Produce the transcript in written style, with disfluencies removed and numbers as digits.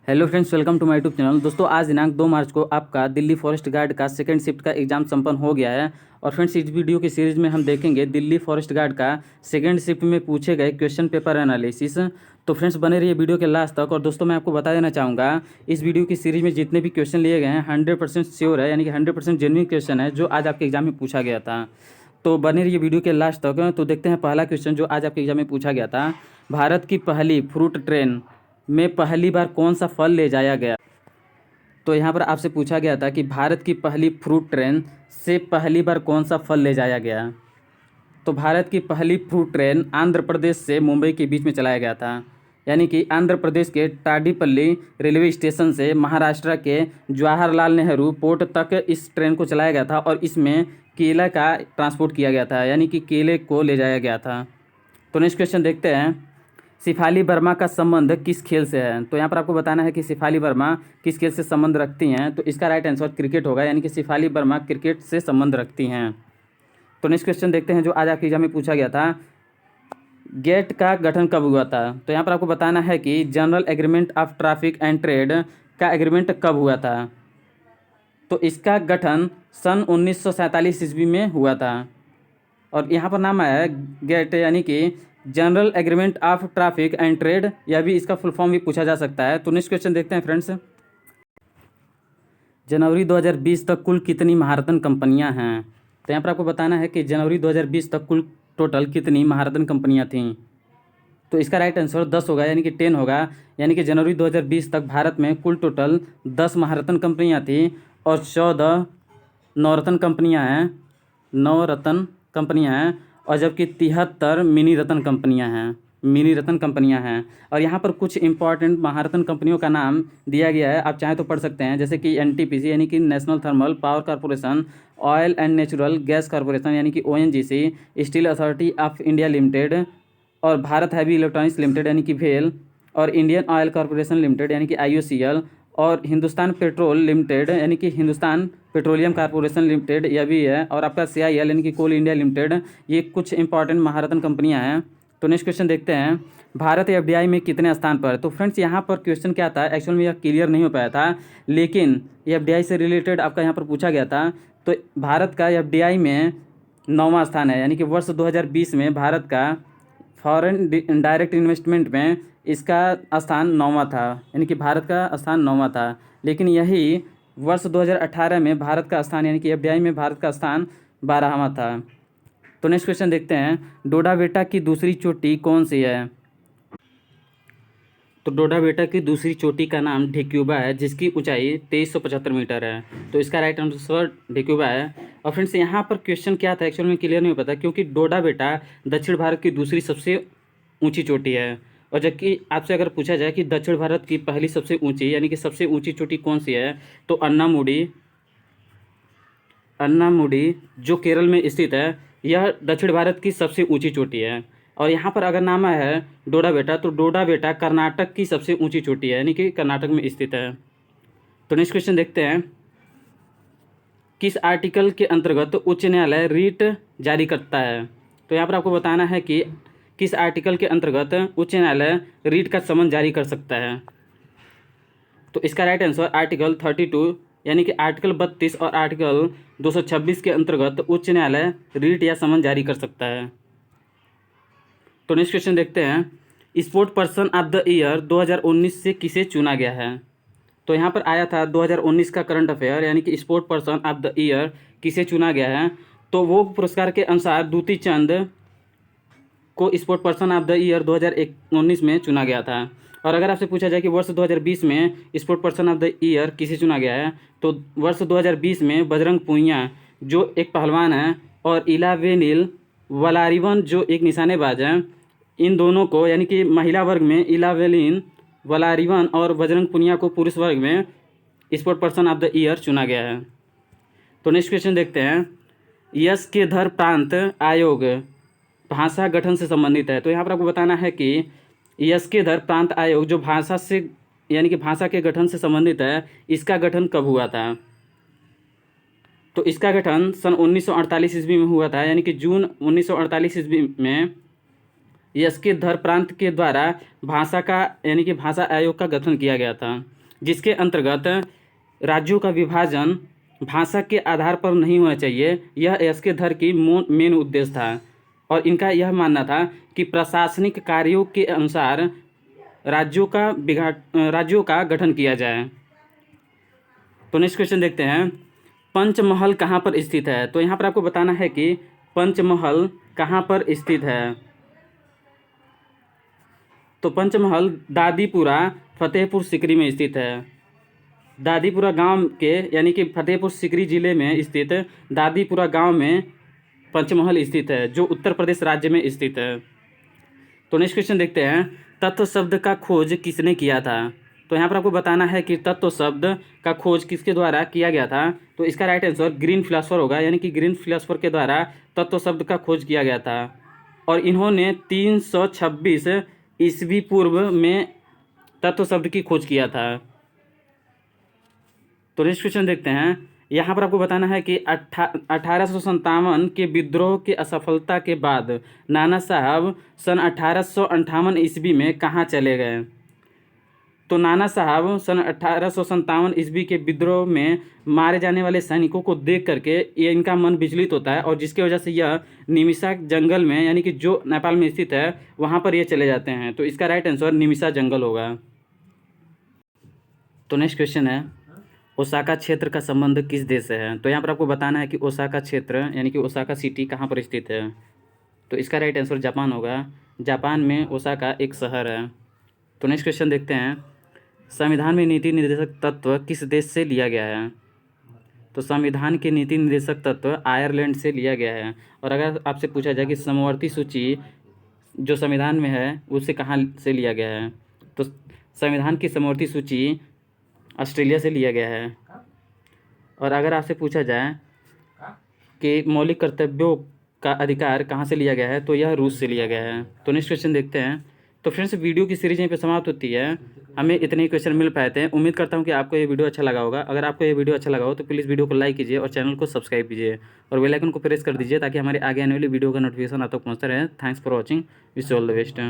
Hello friends, welcome to my YouTube channel. दोस्तों, आज दिनांक 2 मार्च को आपका दिल्ली फॉरेस्ट गार्ड का सेकंड शिफ्ट का एग्जाम संपन्न हो गया है। और फ्रेंड्स, इस वीडियो की सीरीज में हम देखेंगे दिल्ली फॉरेस्ट गार्ड का सेकंड शिफ्ट में पूछे गए क्वेश्चन पेपर एनालिसिस। तो फ्रेंड्स, बने रहिए वीडियो के लास्ट तक। और दोस्तों, मैं आपको बता देना चाहूँगा, इस वीडियो की सीरीज में जितने भी क्वेश्चन लिए गए हैं 100% श्योर है, यानी कि 100% जेन्युइन क्वेश्चन है जो आज आपके एग्जाम में पूछा गया था। तो बने रहिए वीडियो के लास्ट तक। तो देखते हैं पहला क्वेश्चन जो आज आपके एग्जाम में पूछा गया था। भारत की पहली फ्रूट ट्रेन में पहली बार कौन सा फल ले जाया गया? तो यहाँ पर आपसे पूछा गया था कि भारत की पहली फ्रूट ट्रेन से पहली बार कौन सा फल ले जाया गया। तो भारत की पहली फ्रूट ट्रेन आंध्र प्रदेश से मुंबई के बीच में चलाया गया था, यानी कि आंध्र प्रदेश के टाडीपल्ली रेलवे स्टेशन से महाराष्ट्र के जवाहरलाल नेहरू पोर्ट तक इस ट्रेन को चलाया गया था। और इसमें केला का ट्रांसपोर्ट किया गया था, यानी कि केले को ले जाया गया था। तो नेक्स्ट क्वेश्चन देखते हैं, शिफाली वर्मा का संबंध किस खेल से है? तो यहाँ पर आपको बताना है कि शिफाली वर्मा किस खेल से संबंध रखती हैं। तो इसका राइट आंसर क्रिकेट होगा, यानी कि शिफाली वर्मा क्रिकेट से संबंध रखती हैं। तो नेक्स्ट क्वेश्चन देखते हैं जो आज आपके एग्जाम में पूछा गया था, गेट का गठन कब हुआ था? तो यहाँ पर आपको बताना है कि general agreement of traffic and trade का एग्रीमेंट कब हुआ था। तो इसका गठन सन 1947 ईस्वी में हुआ था। और यहाँ पर नाम आया है गेट, यानी कि general agreement of traffic and trade, या भी इसका फुल फॉर्म भी पूछा जा सकता है। तो नेक्स्ट क्वेश्चन देखते हैं फ्रेंड्स, जनवरी 2020 तक कुल कितनी महारत्न कंपनियां हैं? तो यहाँ पर आपको बताना है कि जनवरी 2020 तक कुल टोटल कितनी महारत्न कंपनियां थीं। तो इसका राइट आंसर 10 होगा, यानी कि 10 होगा। यानी कि जनवरी 2020 तक भारत में कुल टोटल 10 महारत्न कंपनियां थीं और 14 नवरत्न कंपनियां हैं, नवरत्न कंपनियां हैं। और जबकि 73 मिनी रत्न कंपनियां हैं, मिनी रत्न कंपनियां हैं। और यहाँ पर कुछ इंपॉर्टेंट महारत्न कंपनियों का नाम दिया गया है, आप चाहें तो पढ़ सकते हैं। जैसे कि एनटीपीसी, यानी कि national thermal power corporation, oil and natural gas corporation, यानी कि ONGC, steel authority of India limited, और भारत हैवी इलेक्ट्रॉनिक्स लिमिटेड, यानी कि भेल, और इंडियन ऑयल कॉरपोरेशन लिमिटेड, यानी कि आईओसीएल, और हिंदुस्तान पेट्रोल लिमिटेड, यानी कि हिंदुस्तान पेट्रोलियम कॉरपोरेशन लिमिटेड, यह भी है। और आपका सीआईएल, यानी कि कोल इंडिया लिमिटेड, ये कुछ इंपॉर्टेंट महारत्न कंपनियां हैं। तो नेक्स्ट क्वेश्चन देखते हैं, भारत एफडीआई में कितने स्थान पर? तो फ्रेंड्स, यहाँ पर क्वेश्चन क्या था, एक्चुअल में यह क्लियर नहीं हो पाया था, लेकिन एफडीआई से रिलेटेड आपका यहाँ पर पूछा गया था। तो भारत का एफडीआई में 9वां स्थान है, यानी कि वर्ष 2020 में भारत का फॉरेन डायरेक्ट इन्वेस्टमेंट में इसका स्थान 9वां था, यानी कि भारत का स्थान 9वां था। लेकिन यही वर्ष 2018 में भारत का स्थान, यानी कि एफडीआई में भारत का स्थान 12वां था। तो नेक्स्ट क्वेश्चन देखते हैं, डोडा बेटा की दूसरी चोटी कौन सी है? तो डोडा बेटा की दूसरी चोटी का नाम ढेक्यूबा है, जिसकी ऊंचाई 2375 मीटर है। तो इसका राइट आंसर ढेक्यूबा है। और फ्रेंड्स, यहाँ पर क्वेश्चन क्या था, एक्चुअल में क्लियर नहीं हो पाता, क्योंकि डोडा बेटा दक्षिण भारत की दूसरी सबसे ऊंची चोटी है। और जबकि आपसे अगर पूछा जाए कि दक्षिण भारत की पहली सबसे ऊंची, यानी कि सबसे ऊंची चोटी कौन सी है, तो अन्नामुडी जो केरल में स्थित है, यह दक्षिण भारत की सबसे ऊंची चोटी है। और यहाँ पर अगर नाम है डोडा बेटा, तो डोडा बेटा कर्नाटक की सबसे ऊंची चोटी है, यानी कि कर्नाटक में स्थित है। तो नेक्स्ट क्वेश्चन देखते हैं, किस आर्टिकल के अंतर्गत उच्च न्यायालय रीट जारी करता है? तो यहाँ पर आपको बताना है कि किस आर्टिकल के अंतर्गत उच्च न्यायालय रीट का समन जारी कर सकता है। तो इसका राइट आंसर आर्टिकल 32, यानी कि आर्टिकल 32 और आर्टिकल 226 के अंतर्गत उच्च न्यायालय रीट या समन जारी कर सकता है। तो नेक्स्ट क्वेश्चन देखते हैं, sport person of the year 2019 से किसे चुना गया है? तो यहाँ पर आया था 2019 का करंट अफेयर, यानी कि sport person of the year किसे चुना गया है। तो वो पुरस्कार के अनुसार दूती चंद को sport person of the year 2019 में चुना गया था। और अगर आपसे पूछा जाए कि वर्ष 2020 में sport person of the year किसे चुना गया है, तो वर्ष 2020 में बजरंग पुनिया जो एक पहलवान है, और इलावेनिल वलारिवन जो एक निशानेबाज है, इन दोनों को, यानी कि महिला वर्ग में इलावेलिन वलारिवन और बजरंग पुनिया को पुरुष वर्ग में sport person of the year चुना गया है। तो नेक्स्ट क्वेश्चन देखते हैं, यश के धर प्रांत आयोग भाषा गठन से संबंधित है। तो यहाँ पर आपको बताना है कि यश के धर प्रांत आयोग जो भाषा से, यानी कि भाषा के गठन से संबंधित है, इसका गठन कब हुआ था? तो इसका गठन सन 1948 ईस्वी में हुआ था, यानी कि जून 1948 ईस्वी में यश के धर प्रांत के द्वारा भाषा का, यानी कि भाषा आयोग का गठन किया गया था। जिसके अंतर्गत राज्यों का विभाजन भाषा के आधार पर नहीं होना चाहिए। यह एस के धर की मेन उद्देश्य था और इनका यह मानना था कि प्रशासनिक कार्यों के अनुसार राज्यों का गठन किया जाए। तो नेक्स्ट क्वेश्चन देखते हैं, पंचमहल कहाँ पर स्थित है? तो यहाँ पर आपको बताना है कि पंचमहल कहाँ पर स्थित है। तो पंचमहल दादीपुरा फतेहपुर सीकरी में स्थित है। दादीपुरा गांव के यानी कि फतेहपुर सीकरी जिले में स्थित दादीपुरा गांव में पंचमहल स्थित है, जो उत्तर प्रदेश राज्य में स्थित है। तो नेक्स्ट क्वेश्चन देखते हैं, तत्व शब्द का खोज किसने किया था? तो यहाँ पर आपको बताना है कि तत्व शब्द का खोज किसके द्वारा किया गया था। तो इसका राइट आंसर ग्रीन फिलासफर होगा, यानी कि ग्रीन फिलासफर के द्वारा तत्व शब्द का खोज किया गया था और इन्होंने 326 ईस्वी पूर्व में तत्व शब्द की खोज किया था। तो नेक्स्ट क्वेश्चन देखते हैं, यहाँ पर आपको बताना है कि 1857 के विद्रोह के असफलता के बाद नाना साहब सन 1858 ईस्वी में कहाँ चले गए? तो नाना साहब सन 1857 ईस्वी के विद्रोह में मारे जाने वाले सैनिकों को देख करके ये इनका मन विचलित होता है और जिसकी वजह से यह निमिषा जंगल में, यानी कि जो नेपाल में स्थित है, वहाँ पर ये चले जाते हैं। तो इसका राइट आंसर निमिषा जंगल होगा। तो नेक्स्ट क्वेश्चन है, ओसाका क्षेत्र का संबंध किस देश से है? तो यहाँ पर आपको बताना है कि ओसाका क्षेत्र यानी कि ओसाका सिटी कहाँ पर स्थित है। तो इसका राइट आंसर जापान होगा। जापान में ओसाका एक शहर है। तो नेक्स्ट क्वेश्चन देखते हैं, संविधान में नीति निर्देशक तत्व किस देश से लिया गया है? तो संविधान के नीति निर्देशक तत्व आयरलैंड से लिया गया है। और अगर आपसे पूछा जाए कि समवर्ती सूची जो संविधान में है उससे कहाँ से लिया गया है, तो संविधान की समवर्ती सूची ऑस्ट्रेलिया से लिया गया है। और अगर आपसे पूछा जाए कि मौलिक कर्तव्यों का अधिकार कहाँ से लिया गया है, तो यह रूस से लिया गया है। तो नेक्स्ट क्वेश्चन देखते हैं। तो फ्रेंड्स, वीडियो की सीरीज यहीं पे समाप्त होती है। हमें इतने ही क्वेश्चन मिल पाए थे। उम्मीद करता हूँ कि आपको ये वीडियो अच्छा लगा होगा। अगर आपको ये वीडियो अच्छा लगा हो तो प्लीज़ वीडियो को लाइक कीजिए और चैनल को सब्सक्राइब कीजिए और बेल आइकन को प्रेस कर दीजिए ताकि हमारे आगे आने वाली वीडियो का नोटिफिकेशन आप तक पहुँचता रहे। Thanks for watching. Wish you all the best.